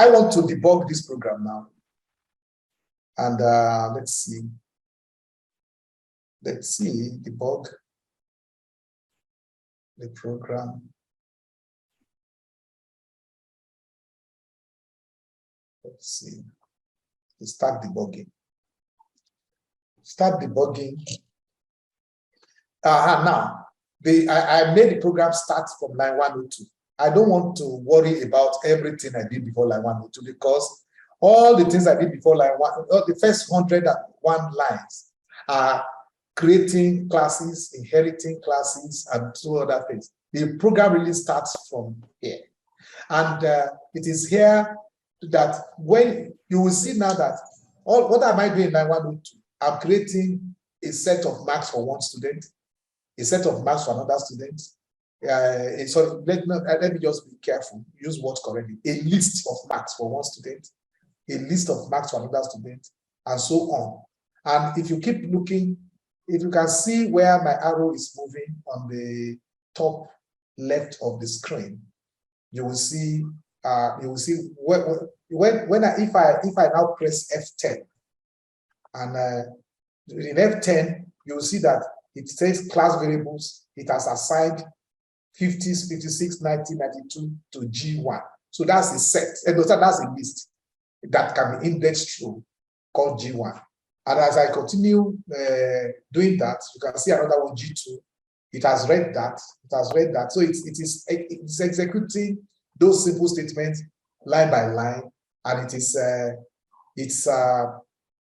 I want to debug this program now. And let's see. Let's see, debug the program. Let's see. Start debugging. Start debugging. Now, I made the program start from line 102. I don't want to worry about everything I did before line 102 because all the things I did before line 1, the first 101 lines are creating classes, inheriting classes, and two other things. The program really starts from here. And it is here that when you will see now that what am I doing in line 102? I'm creating a set of marks for one student, a set of marks for another student. So let me just be careful, use words correctly. A list of marks for one student, a list of marks for another student, and so on. And if you keep looking, if you can see where my arrow is moving on the top left of the screen, you will see if I now press F10 and in F10 you will see that it says class variables. It has assigned 50s, 56, 90, 92 to G1. So that's a set, and that's a list that can be indexed through called G1. And as I continue doing that, you can see another one, G2. It has read that. It has read that. So it's executing those simple statements line by line, and it is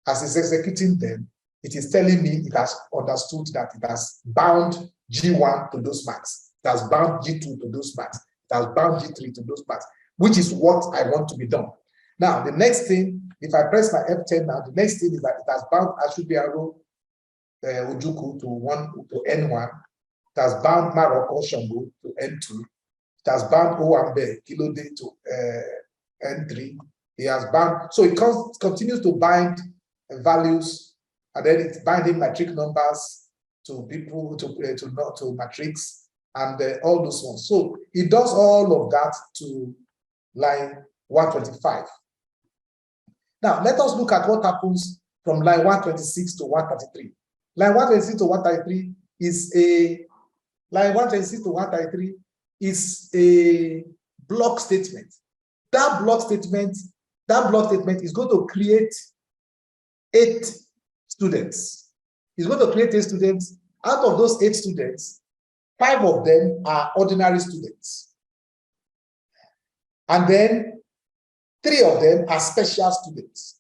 as it's executing them, it is telling me it has understood that it has bound G1 to those marks. It has bound G2 to those marks. It has bound G3 to those marks, which is what I want to be done. Now, the next thing, if I press my F10 now, the next thing is that it has bound Ashubiaro Ujuku to N1. It has bound Maroko Shango to N2. It has bound Owambe Kilode to N3. It has bound, so it continues to bind values, and then it's binding matric numbers to people to matrix and all those ones. So it does all of that to line 125. Now let us look at what happens from line 126 to 133. Line 126 to 133 is a block statement. That block statement is going to create 8 students. It's going to create 8 students. Out of those 8 students, 5 of them are ordinary students. And then 3 of them are special students.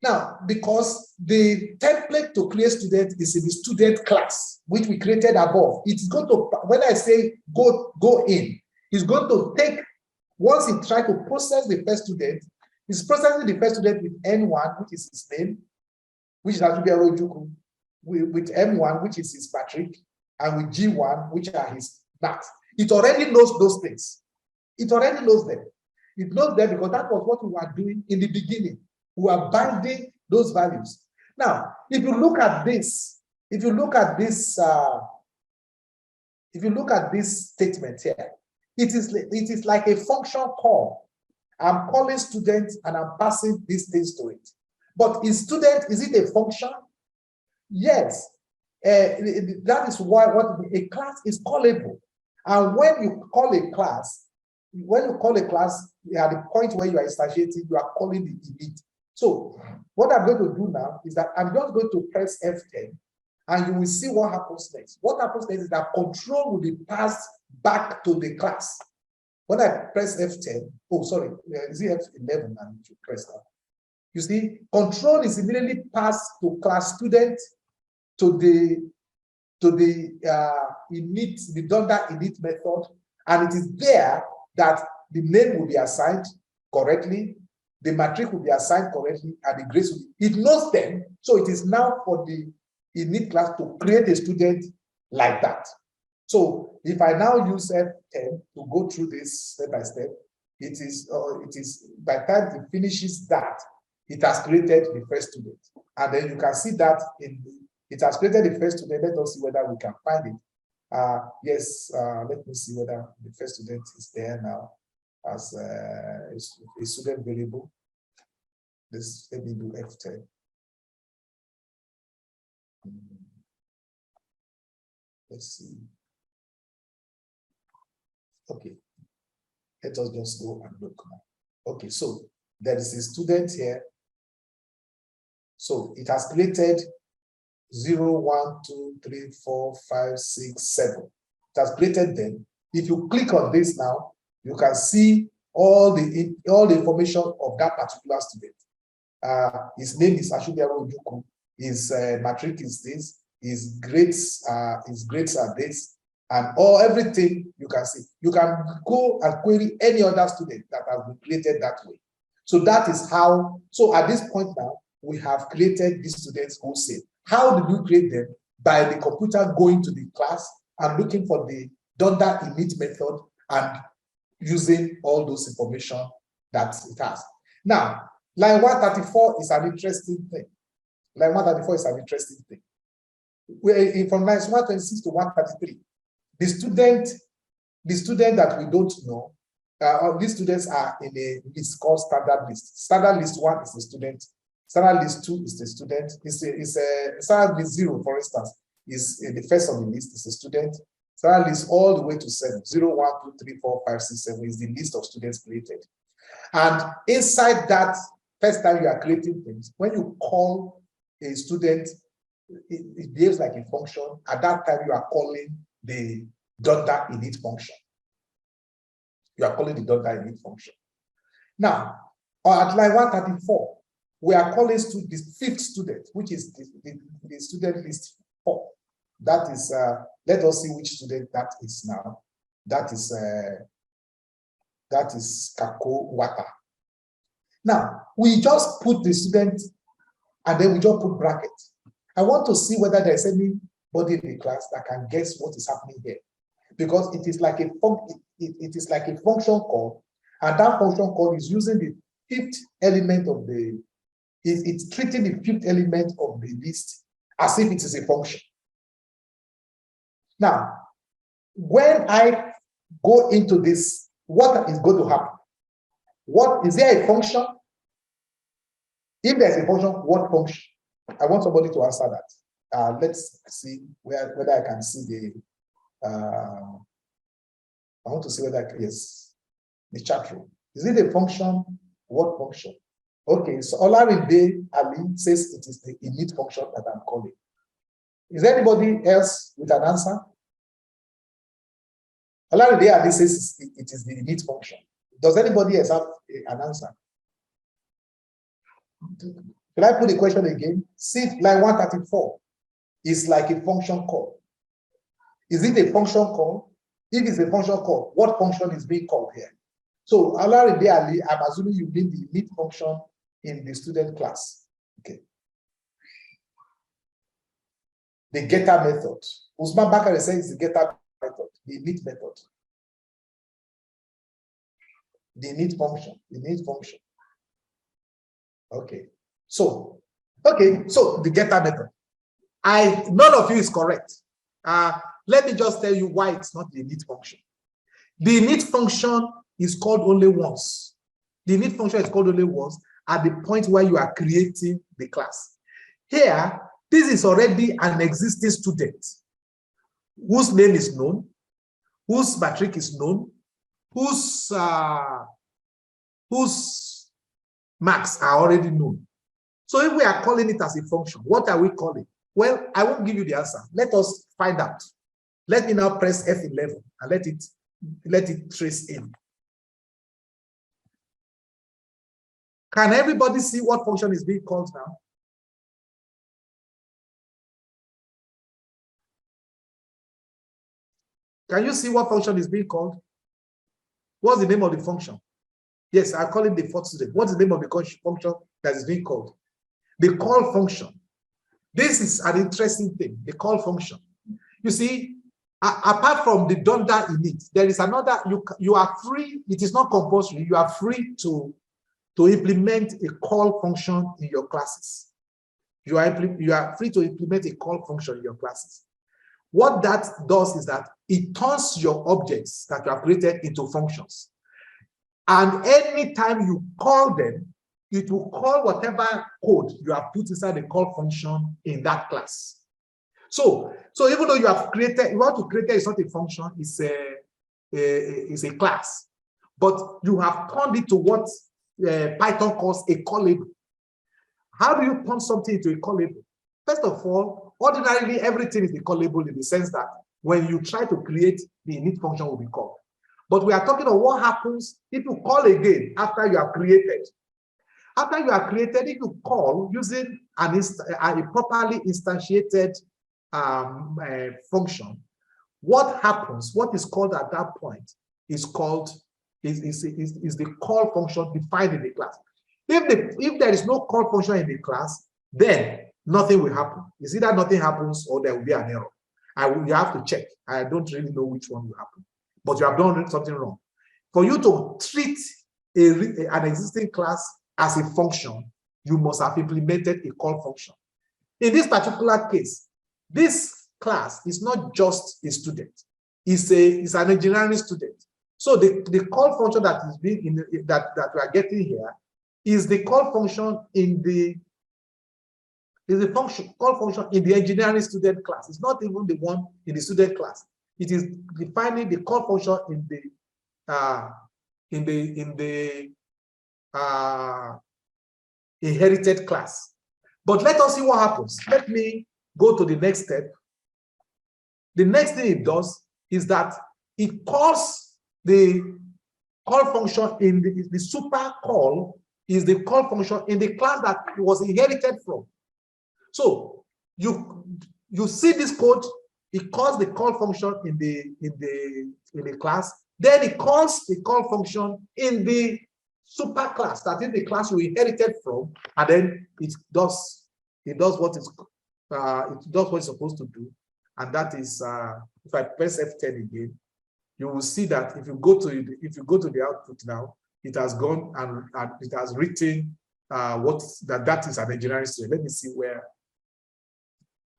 Now, because the template to create students is in the student class, which we created above, it's going to, when I say go in, it's going to take, once it tries to process the first student, it's processing the first student with N1, which is his name, which is Atubiaro Juku, with M1, which is his matric, and with G1, which are his marks. It already knows those things. It already knows them. It knows them because that was what we were doing in the beginning. We were binding those values. Now, if you look at this, statement here, it is like a function call. I'm calling students and I'm passing these things to it. But is it a function? Yes. That is why a class is callable. And when you call a class, at the point where you are instantiating, you are calling the init. So what I'm going to do now is that I'm just going to press F10 and you will see what happens next. What happens next is that control will be passed back to the class. When I press F10, oh, sorry, is it F11 now? You should press that. You see, control is immediately passed to class student, to the init, redundant init method, and it is there that the name will be assigned correctly, the matric will be assigned correctly, and the grades will be, it knows them, so it is now for the init class to create a student like that. So if I now use F10 to go through this step by step, it is by the time it finishes that, it has created the first student. And then you can see that it has created the first student. Let us see whether we can find it. Yes, let me see whether the first student is there now. as a student variable. This, let me do F10. Let's see. Okay, let us just go and look now. Okay, so there is a student here. So it has created 0, 1, 2, 3, 4, 5, 6, 7. It has created them. If you click on this now, you can see all the information of that particular student. His name is Ashubiaro Ojuku. His matric is this. His grades are this, and everything you can see. You can go and query any other student that has been created that way. So that is how. So at this point now, we have created these students wholesale. How did we create them? By the computer going to the class and looking for the Donda init method and using all those information that it has. Now, line 134 is an interesting thing. Line 134 is an interesting thing. From lines 126 to 133, the student that we don't know, these students are in a list called standard list. Standard list 1 is the student. Standard list 2 is the student. Standard list 0, for instance, is the first on the list is a student. Standard list all the way to 7. 0, 1, 2, 3, 4, 5, 6, 7 is the list of students created. And inside that, first time you are creating things, when you call a student, it behaves like a function. At that time, you are calling the Donda init function. You are calling the Donda init function. Now, at line 134, we are calling the 5th student, which is the student list 4. That is, let us see which student that is now. That is Kako Wata. Now, we just put the student and then we just put bracket. I want to see whether there's anybody in the class that can guess what is happening here. Because it is like a function call, and that function call is using the 5th element of the, it's treating the 5th element of the list as if it is a function. Now, when I go into this, what is going to happen? Is there a function? If there's a function, what function? I want somebody to answer that. Let's see whether I can see the. I want to see whether yes, the chat room. Is it a function? What function? Okay, so Olarinde Ali says it is the init function that I'm calling. Is there anybody else with an answer? Olarinde Ali says it is the init function. Does anybody else have an answer? Can I put the question again? See, line 134 is like a function call. Is it a function call? If it's a function call, what function is being called here? So, Olarinde Ali, I'm assuming you mean the init function in the student class. Okay. The getter method. Usman Bakare says the getter method, the init method. The init function, the init function. Okay. So the getter method. None of you is correct. Let me just tell you why it's not the init function. The init function is called only once. The init function is called only once at the point where you are creating the class. Here, this is already an existing student whose name is known, whose matric is known, whose marks are already known. So if we are calling it as a function, what are we calling? Well, I won't give you the answer. Let us find out. Let me now press F11 and let it trace in. Can everybody see what function is being called now? Can you see what function is being called? What's the name of the function? Yes, I call it the 4th student. What's the name of the function that is being called? The call function. This is an interesting thing, the call function. You see, apart from the Donda init, there is another, you are free, it is not compulsory, you are free to implement a call function in your classes. You are free to implement a call function in your classes. What that does is that it turns your objects that you have created into functions. And anytime you call them, it will call whatever code you have put inside the call function in that class. So even though you have created, you want to create is not a function, it's a class, but you have turned it to what Python calls a callable. How do you turn something into a callable? First of all, ordinarily everything is a callable in the sense that when you try to create, the init function will be called. But we are talking about what happens if you call again after you have created. After you have created, if you call using a properly instantiated function, what happens, what is called at that point is called, is the call function defined in the class. If there is no call function in the class, then nothing will happen. It's either nothing happens or there will be an error. You have to check. I don't really know which one will happen, but you have done something wrong. For you to treat an existing class as a function, you must have implemented a call function. In this particular case, this class is not just a student, it's an engineering student. So the call function that is being that we are getting here is the call function in the call function in the engineering student class. It's not even the one in the student class. It is defining the call function in the inherited class. But let us see what happens. Let me go to the next step. The next thing it does is that it calls the call function in the super call is the call function in the class that it was inherited from. So you see this code, it calls the call function in the class, then it calls the call function in the super class, that is the class you inherited from, and then it does what it's supposed to do, and that is if I press F10 again, you will see that if you go to the output now, it has gone and it has written that is an engineering student. Let me see where.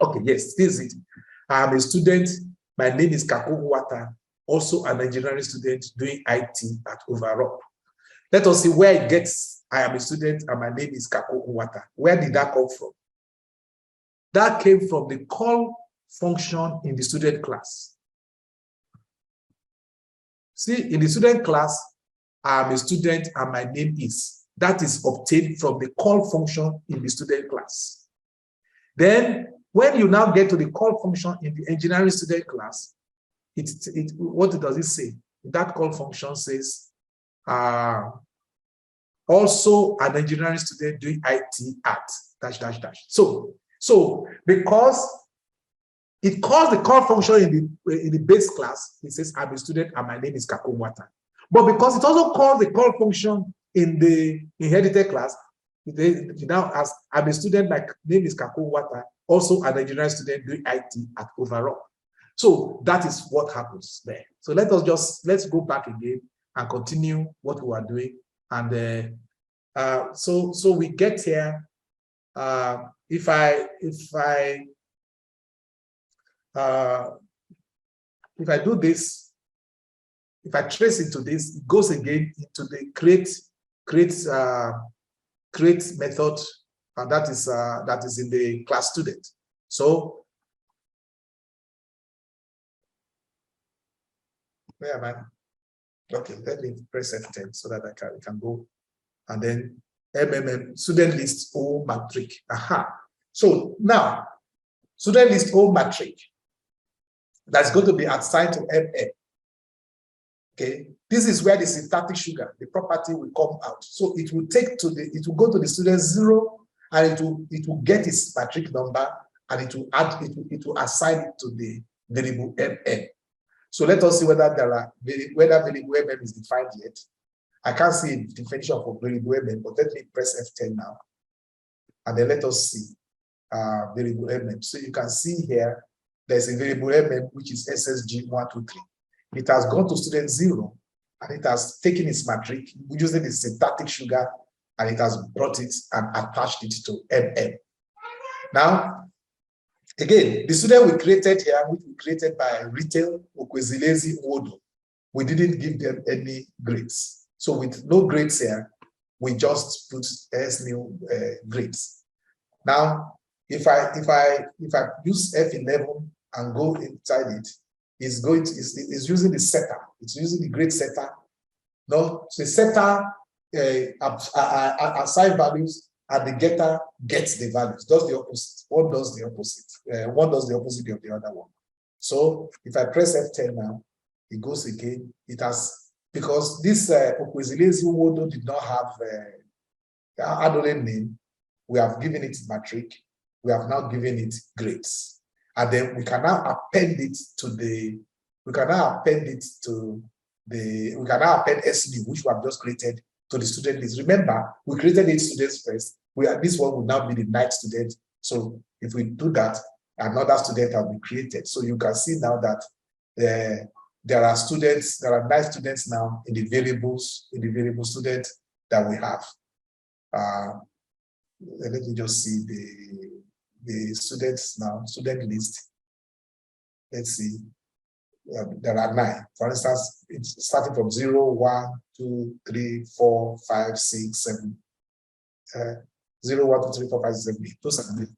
Okay, yes, this is it. I am a student. My name is Kako Nwata, also an engineering student doing IT at Overall. Let us see where it gets. I am a student and my name is Kako Nwata. Where did that come from? That came from the call function in the student class. See, in the student class, I am a student and my name is. That is obtained from the call function in the student class. Then, when you now get to the call function in the engineering student class, what does it say? That call function says, also an engineering student doing IT at ... So because it calls the call function in the base class, it says I'm a student and my name is Kako Nwata. But because it also calls the call function in the inherited class, it now asks, I'm a student, my name is Kako Nwata, also an engineering student doing IT at Overall. So that is what happens there. So let's go back again and continue what we are doing. And so we get here. If I do this, if I trace into this, it goes again into the create method, and that is in the class student. So where am I? Okay, let me press F10 so that I can go, and then student list O matric. Aha. So now student list O matric that's going to be assigned to MM. Okay, this is where the syntactic sugar, the property, will come out. So it will go to the student 0, and it will get its matric number, and it will assign it to the variable MM. So let us see whether variable MM is defined yet. I can't see a definition for variable MM, but let me press F10 now, and then let us see variable MM. So you can see here there's a variable MM which is SSG215. It has gone to student 0, and it has taken its matric using the syntactic sugar, and it has brought it and attached it to MM. Now, again, the student we created here, which we created by Retail Okwezilezi Wodo, we didn't give them any grades. So with no grades here, we just put S new grades. Now, if I use F11 and go inside it, it's using the setter. It's using the grade setter. No, the setter assign values, and the getter gets the values. Does the opposite. One does the opposite. One does the opposite of the other one. So if I press F10 now, it goes again. It has, because this Okwezilezi Wodo did not have Adolin name, we have given it matric. We have now given it grades. And then we can now append it to the, we can now append SU, which we have just created, to the student list. Remember, we created 8 students first. This one will now be the 9th student. So if we do that, another student will be created. So you can see now that there are 9 students now in the variable student that we have. Let me just see the students now, student list. Let's see. There are 9. For instance, it's starting from 0, 1, 2, 3, 4, 5, 6, 7. 0, 1, 2, 3, 4, 5, 6, 7, 8. Those are 9.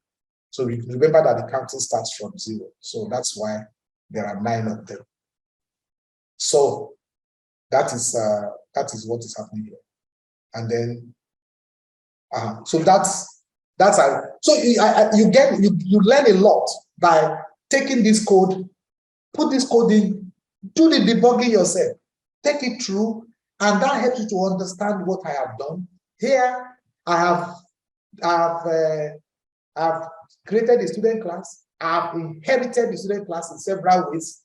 So remember that the counting starts from 0. So that's why there are 9 of them. So that is what is happening here. And then so that's how. So you learn a lot by taking this code, put this code in, do the debugging yourself, take it through, and that helps you to understand what I have done. Here, I have created a student class. I have inherited the student class in several ways.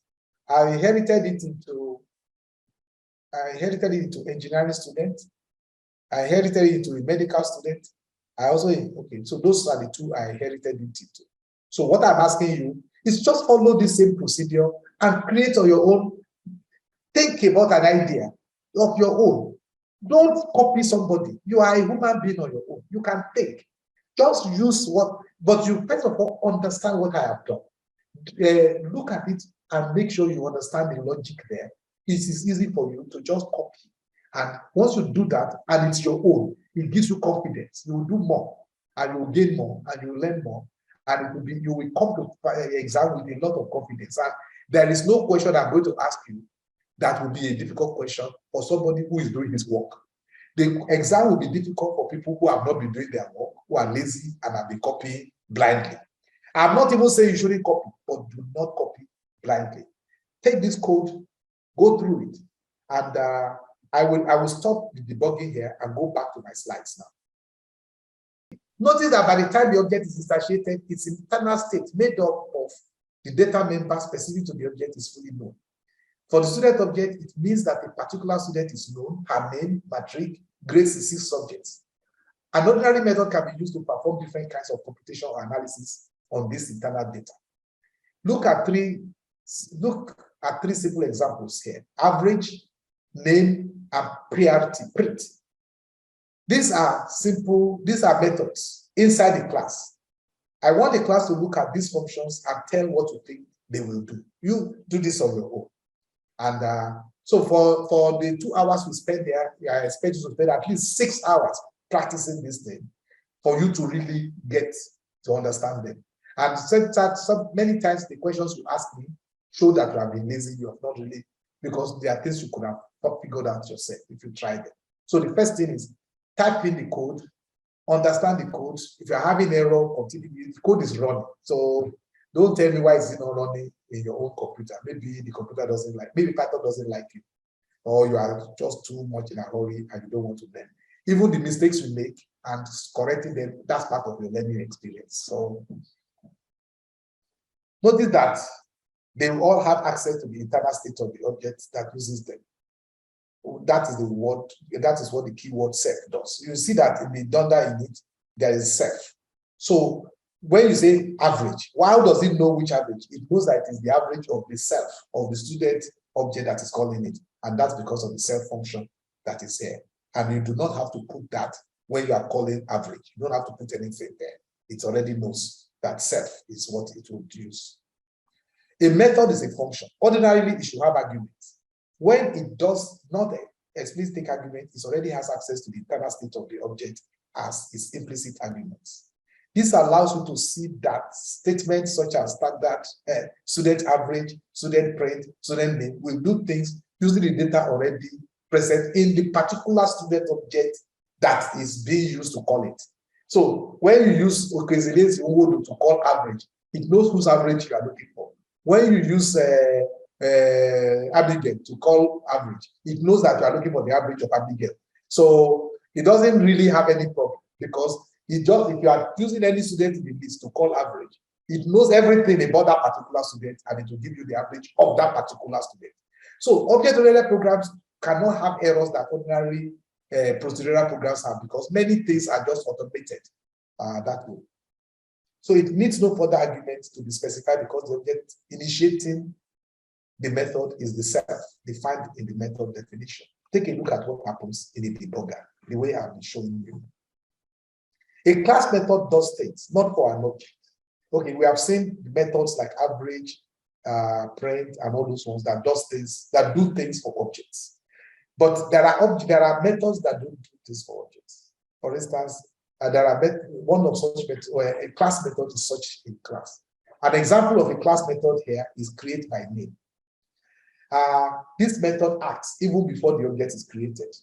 I inherited it into engineering student. I inherited it into a medical student. Okay, so those are the 2 I inherited it into. So what I'm asking you is just follow the same procedure and create on your own. Think about an idea of your own. Don't copy somebody. You are a human being on your own. You can think. Just use but you first of all understand what I have done. Look at it and make sure you understand the logic there. It is easy for you to just copy. And once you do that, and it's your own, it gives you confidence. You will do more, and you will gain more, and you will learn more, and you will come to exam with a lot of confidence. And there is no question I'm going to ask you that will be a difficult question for somebody who is doing his work. The exam will be difficult for people who have not been doing their work, who are lazy and have been copying blindly. I'm not even saying you shouldn't copy, but do not copy blindly. Take this code, go through it, and I will stop the debugging here and go back to my slides now. Notice that by the time the object is instantiated, its internal state made up of the data member specific to the object is fully known. For the student object, it means that a particular student is known, her name, matric, grades in 6 subjects. An ordinary method can be used to perform different kinds of computation or analysis on this internal data. Look at 3 simple examples here: average, name, and priority, print. These are methods inside the class. I want the class to look at these functions and tell what you think they will do. You do this on your own. And so for the 2 hours we spend there, I expect you to spend at least 6 hours practicing this thing for you to really get to understand them. And so many times the questions you ask me show that you have been lazy, you have not really, because there are things you could have figured out yourself if you tried it. So the first thing is type in the code, understand the code. If you're having error, continue. The code is running. So don't tell me why it's not running in your own computer. Maybe the computer doesn't like, maybe Python doesn't like you, or you are just too much in a hurry and you don't want to learn. Even the mistakes you make and correcting them, that's part of your learning experience. So notice that they will all have access to the internal state of the object that uses them. That is the word, that is what the keyword self does. You see that in the dunder in it, there is self. So when you say average, how does it know which average? It knows that it is the average of the self, of the student object that is calling it. And that's because of the self function that is here. And you do not have to put that when you are calling average. You don't have to put anything there. It already knows that self is what it will use. A method is a function. Ordinarily, it should have arguments. When it does not explicit take argument, it already has access to the internal state of the object as its implicit arguments. This allows you to see that statements such as standard, student average, student print, student name will do things using the data already present in the particular student object that is being used to call it. So when you use Okezele's to call average, it knows whose average you are looking for. When you use Abigail to call average, it knows that you are looking for the average of Abigail. So it doesn't really have any problem, because it just, if you are using any student in the list to call average, it knows everything about that particular student, and it will give you the average of that particular student. So object-oriented programs cannot have errors that ordinary procedural programs have, because many things are just automated that way. So it needs no further argument to be specified, because the object initiating the method is the self defined in the method definition. Take a look at what happens in a debugger, the way I've been showing you. A class method does things, not for an object. Okay, we have seen methods like average, print, and all those ones that does things, that do things for objects. But there are methods that don't do things for objects. For instance, there are one of such methods, where a class method is such a class. An example of a class method here is create by name. This method acts even before the object is created.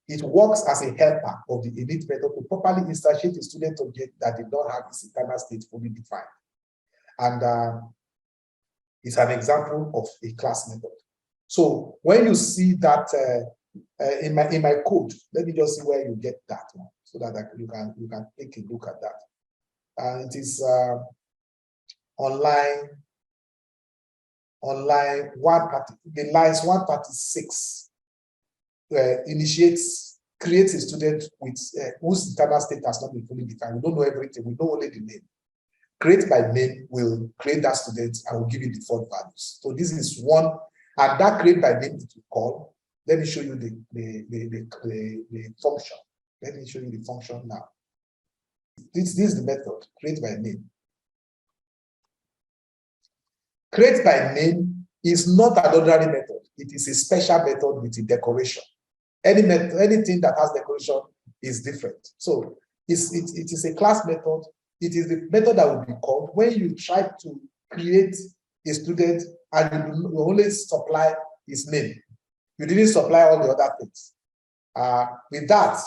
It works as a helper of the init method to properly instantiate a student object that did not have its internal state fully defined. And it's an example of a class method. So when you see that in my code, let me just see where you get that one, so that you can take a look at that. It is online 130, the lines 136 creates a student with whose internal state has not been fully defined. We don't know everything, we know only the name. Create by name will create that student and will give you default values. So this is one, and that create by name it will call. Let me show you the function. Let me show you the function now. This is the method, create by name. Create by name is not an ordinary method. It is a special method with a decoration. Anything that has decoration is different. So it is a class method. It is the method that will be called when you try to create a student and you only supply his name. You didn't supply all the other things. With that,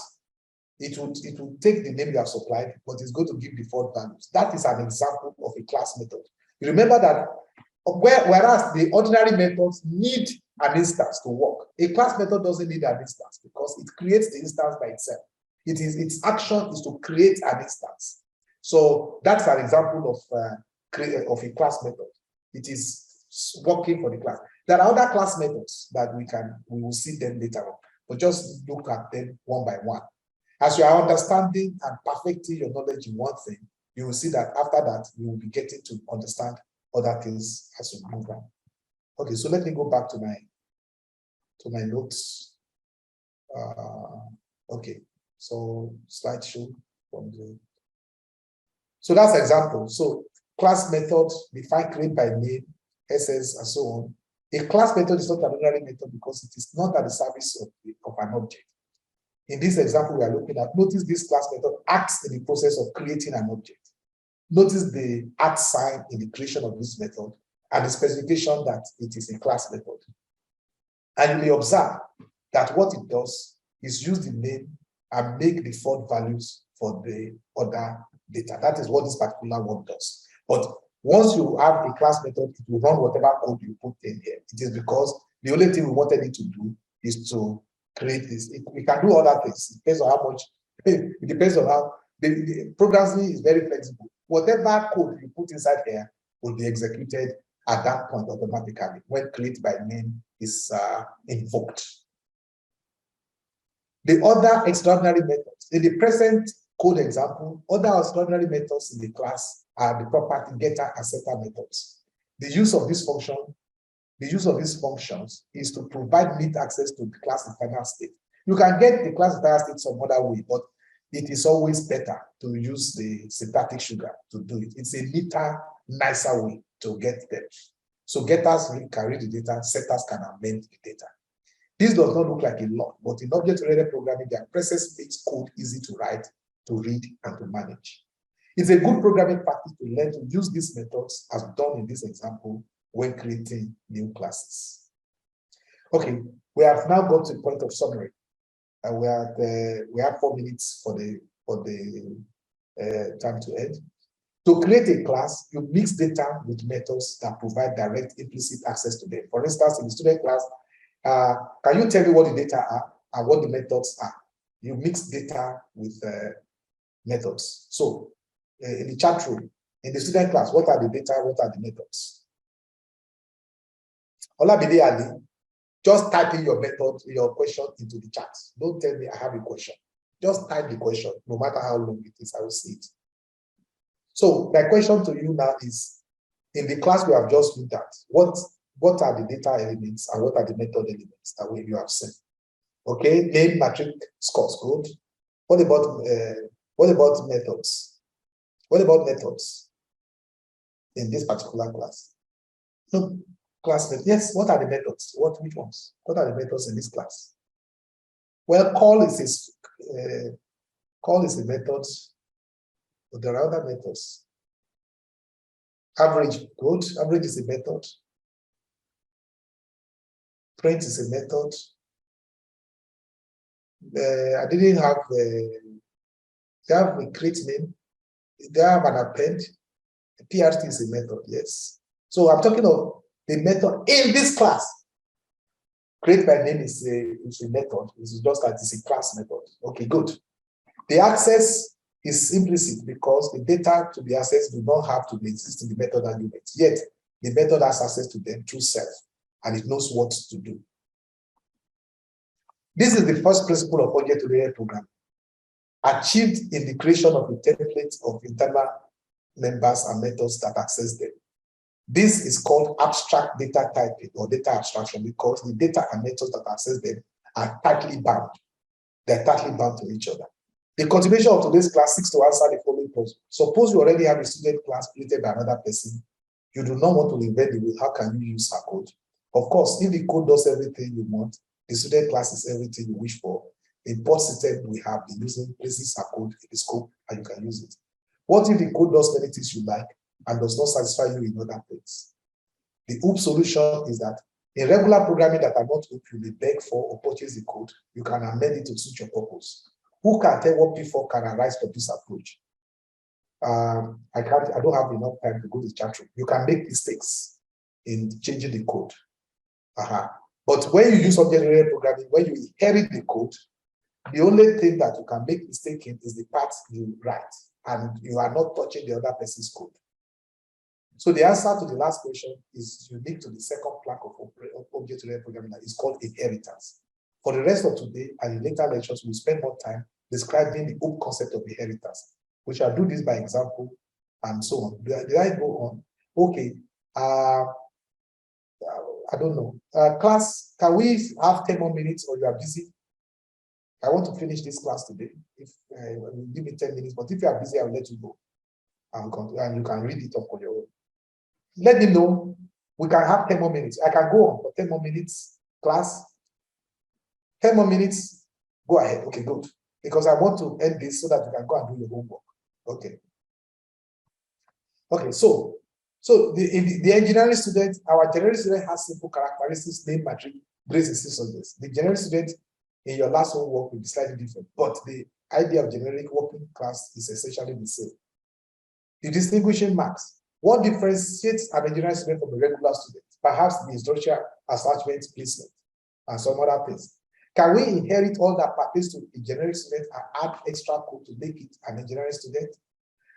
it will take the name you have supplied, but it's going to give default values. That is an example of a class method. You remember that whereas the ordinary methods need an instance to work, a class method doesn't need an instance because it creates the instance by itself. Its action is to create an instance. So that's an example of a class method. It is working for the class. There are other class methods that we will see them later on, but just look at them one by one. As you are understanding and perfecting your knowledge in one thing, you will see that after that, you will be getting to understand other things as you move on. Okay, so let me go back to my notes. Okay, so slideshow from the. So that's example. So class method, define create by name, SS, and so on. A class method is not an ordinary method because it is not at the service of an object. In this example we are looking at, notice this class method acts in the process of creating an object. Notice the @ sign in the creation of this method and the specification that it is a class method. And you may observe that what it does is use the name and make default values for the other data. That is what this particular one does. But once you have a class method, it will run whatever code you put in here. It is because the only thing we wanted it to do is to create this. We can do other things. It depends on how much, it depends on how, the programming is very flexible. Whatever code you put inside here will be executed at that point automatically when create by name is invoked. The other extraordinary methods, in the present code example, other extraordinary methods in the class are the property getter and setter methods. The use of these functions is to provide neat access to the class internal state. You can get the class internal state some other way, but it is always better to use the syntactic sugar to do it. It's a neater, nicer way to get them. So getters can read the data, setters can amend the data. This does not look like a lot, but in object-oriented programming, their presence makes code easy to write, to read, and to manage. It's a good programming practice to learn to use these methods as done in this example when creating new classes. Okay, we have now got to the point of summary. And we have 4 minutes for the time to end. To create a class, you mix data with methods that provide direct implicit access to them. For instance, in the student class, can you tell me what the data are and what the methods are? You mix data with methods. So in the chat room, in the student class, what are the data, what are the methods? Olabide Ali, just type in your method, your question into the chat. Don't tell me I have a question. Just type the question, no matter how long it is, I will see it. So my question to you now is, in the class we have just looked at, what are the data elements and what are the method elements that you have seen? Okay, name, matrix, scores, good. What about methods? What about methods in this particular class? No, classmate, yes, what are the methods? Which ones? What are the methods in this class? Well, call is a method, but there are other methods. Average, good. Average is a method. Print is a method. I didn't have they have a create name. They have an append. PRT is a method, yes. So I'm talking of the method in this class. Create by name is a method. It's just that it's a class method. Okay, good. The access is implicit because the data to be accessed do not have to be exist in the method argument. Yet the method has access to them through self, and it knows what to do. This is the first principle of object-oriented programming, achieved in the creation of a template of internal members and methods that access them. This is called abstract data typing or data abstraction because the data and methods that access them are tightly bound. They're tightly bound to each other. The continuation of today's class seeks to answer the following question. Suppose you already have a student class created by another person. You do not want to reinvent the wheel. How can you use her code? Of course, if the code does everything you want, the student class is everything you wish for. The import system we have been using places her code in the scope and you can use it. What if the code does many things you like and does not satisfy you in other things? The OOP solution is that in regular programming that are not OOP, you may beg for or purchase the code. You can amend it to suit your purpose. Who can tell what P4 can arise from this approach? I don't have enough time to go to the chat room. You can make mistakes in changing the code. But when you use object-oriented programming, when you inherit the code, the only thing that you can make mistake in is the part you write, and you are not touching the other person's code. So the answer to the last question is unique to the second plank of object-oriented programming that is called inheritance. For the rest of today and in later lectures, we'll spend more time describing the OOP concept of inheritance, which I'll do this by example and so on. Did I go on? Okay. I don't know. Class, can we have 10 more minutes or you are busy? I want to finish this class today. If give me 10 minutes, but if you are busy, I'll let you go. And you can read it up on your own. Let me know. We can have 10 more minutes. I can go on for 10 more minutes. Class, 10 more minutes. Go ahead. Okay, good. Because I want to end this so that you can go and do your homework. Okay. Okay, so the engineering student, our general student has simple characteristics, name, matrix, grades, and subjects. The general student in your last homework will be slightly different, but the idea of generic working class is essentially the same. The distinguishing marks. What differentiates an engineering student from a regular student? Perhaps the instructional attachment placement and some other things. Can we inherit all that pertains to a generic student and add extra code to make it an engineering student?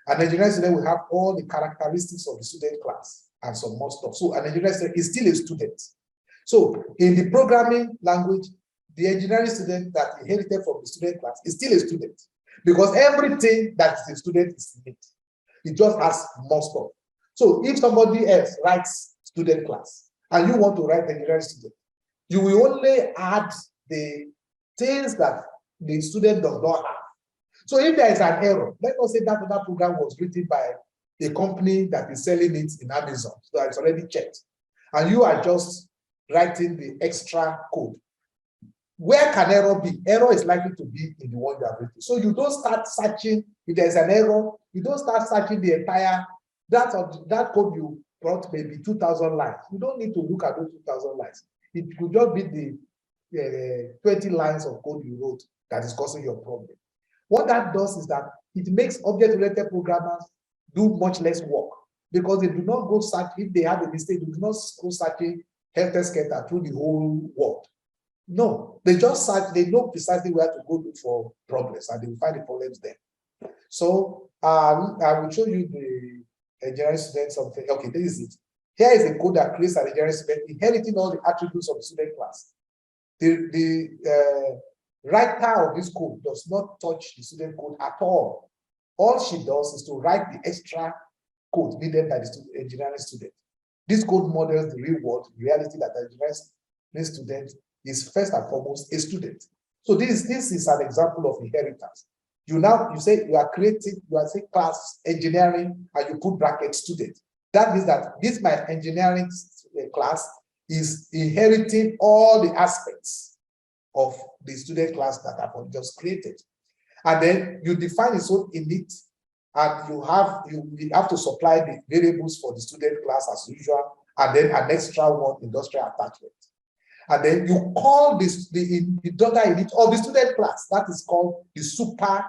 An engineering student will have all the characteristics of the student class and some more stuff. So an engineering student is still a student. So in the programming language, the engineering student that inherited from the student class is still a student because everything that is a student is in it. It just has more stuff. So if somebody else writes student class and you want to write engineering student, you will only add the things that the student does not have. So if there is an error, let us say that other program was written by a company that is selling it in Amazon, so it's already checked, and you are just writing the extra code. Where can error be? Error is likely to be in the one you have written. So you don't start searching, if there's an error, you don't start searching the entire, that code you brought maybe 2,000 lines. You don't need to look at those 2,000 lines. It could just be the 20 lines of code you wrote that is causing your problem. What that does is that it makes object-oriented programmers do much less work because they do not go search, if they have a mistake, they do not go searching helter-skelter through the whole world. No, they just search, they know precisely where to go look for problems and they will find the problems there. So I will show you the engineering student something. Okay, this is it. Here is a code that creates an engineering student inheriting all the attributes of the student class. The writer of this code does not touch the student code at all. All she does is to write the extra code needed by the engineering student. This code models the real world reality that the engineering student is first and foremost a student. So this is an example of inheritance. You say you are creating, you are saying class engineering, and you put bracket student. That means that this my engineering class is inheriting all the aspects of the student class that I've just created. And then you define its own init, and you have to supply the variables for the student class as usual, and then an extra one, industrial attachment. And then you call this the data init of the student class. That is called the super.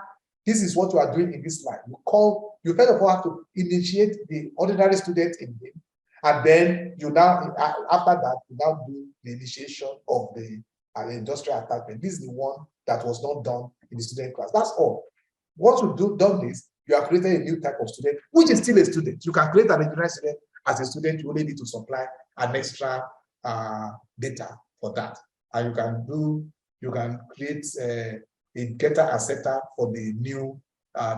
This is what you are doing in this line. You first of all have to initiate the ordinary student in him, and then you now, after that, you now do the initiation of the industrial attachment. This is the one that was not done in the student class. That's all. Once you've done this, you have created a new type of student, which is still a student. You can create an engineering student as a student. You only need to supply an extra data for that. And you can create a getter and setter for the new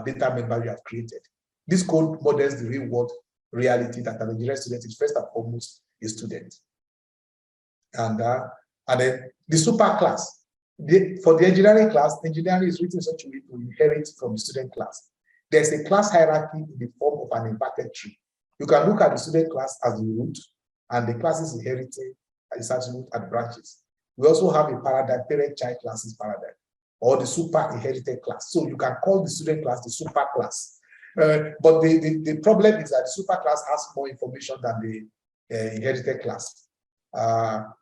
data member you have created. This code models the real world reality that an engineering student is first and foremost a student. And then the super class. For the engineering class, engineering is written in such a way to inherit from the student class. There's a class hierarchy in the form of an inverted tree. You can look at the student class as the root, and the classes inherited as root and branches. We also have a paradigm, parent-child classes paradigm, or the super inherited class. So you can call the student class the super class. But the problem is that the super class has more information than the inherited class.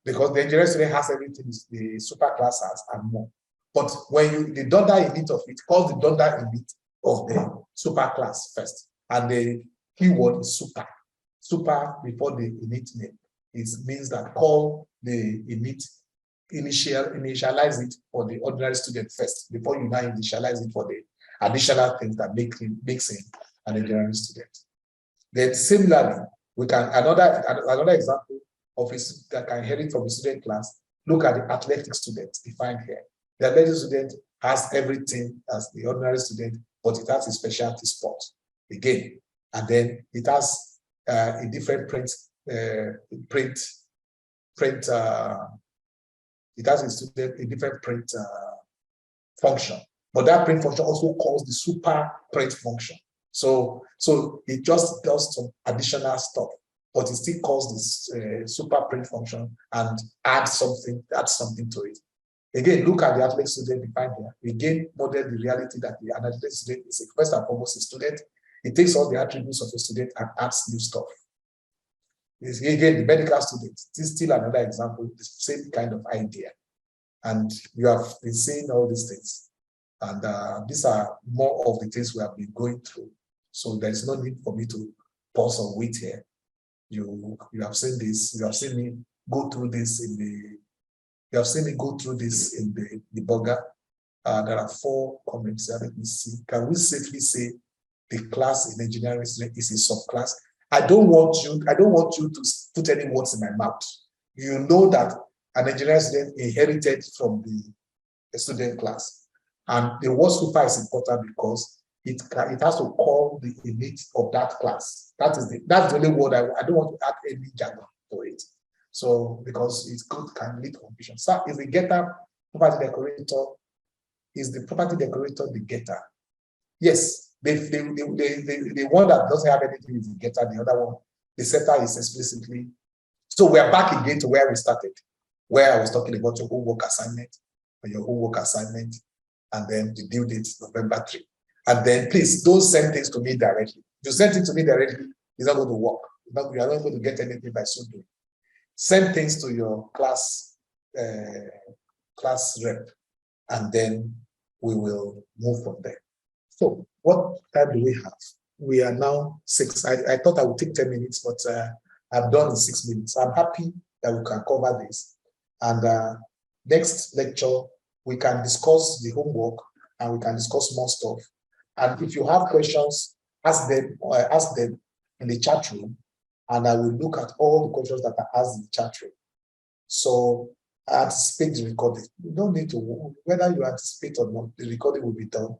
Because the engineering student has everything the super class has and more. But when the Donder init of it calls the Donder init of the super class first, and the keyword is super. Super before the init name. It means that call the init, initialize it for the ordinary student first before you now initialize it for the additional things that makes him an engineering student. Then similarly, we can another example of it that can inherit from the student class. Look at the athletic student defined here. The athletic student has everything as the ordinary student, but it has a specialty sport again, and then it has a different print. It has a different print function, but that print function also calls the super print function. So it just does some additional stuff, but it still calls this super print function and adds something to it. Again, look at the athletic student defined here. Again, model the reality that the athletic student is first and foremost a student. It takes all the attributes of a student and adds new stuff. Again, the medical student, this is still another example, the same kind of idea. And you have been seeing all these things. And these are more of the things we have been going through. So there's no need for me to pause or wait here. You have seen this, you have seen me go through this in the debugger. There are 4 comments here. Let me see. Can we safely say the class in engineering is a subclass? I don't want you to put any words in my mouth. You know that an engineering student inherited from the student class. And the word super is important because it has to call the init of that class. That's the only word I don't want to add any jargon to it. So because it can lead to confusion. So is the getter property decorator? Is the property decorator the getter? Yes, the one that doesn't have anything is the getter. The other one, the setter, is explicitly. So we are back again to where we started, where I was talking about your homework assignment. on your homework assignment, and then the due date November 3. And then please don't send things to me directly. If you send it to me directly, it's not going to work. You are not going to get anything by so doing. Send things to your class rep, and then we will move from there. So what time do we have? We are now 6. I thought I would take 10 minutes, but I've done in 6 minutes. I'm happy that we can cover this. And next lecture, we can discuss the homework and we can discuss more stuff. And if you have questions, ask them in the chat room, and I will look at all the questions that are asked in the chat room. So I anticipate the recording. You don't need to, whether you anticipate or not, the recording will be done.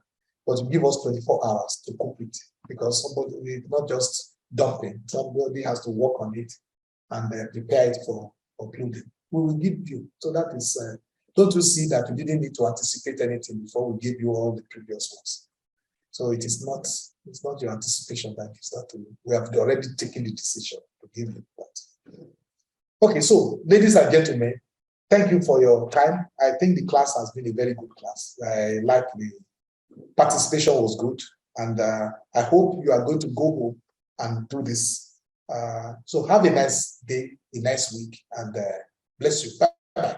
But you give us 24 hours to cope with it, because somebody, not just dumping, somebody has to work on it and prepare it for uploading. We will give you. So that is, don't you see that we didn't need to anticipate anything before we give you all the previous ones? So it's not your anticipation that gives that to you. We have already taken the decision to give you that. Okay, so ladies and gentlemen, thank you for your time. I think the class has been a very good class. I like the participation was good, and I hope you are going to go home and do this. So have a nice day, a nice week, and bless you. Bye.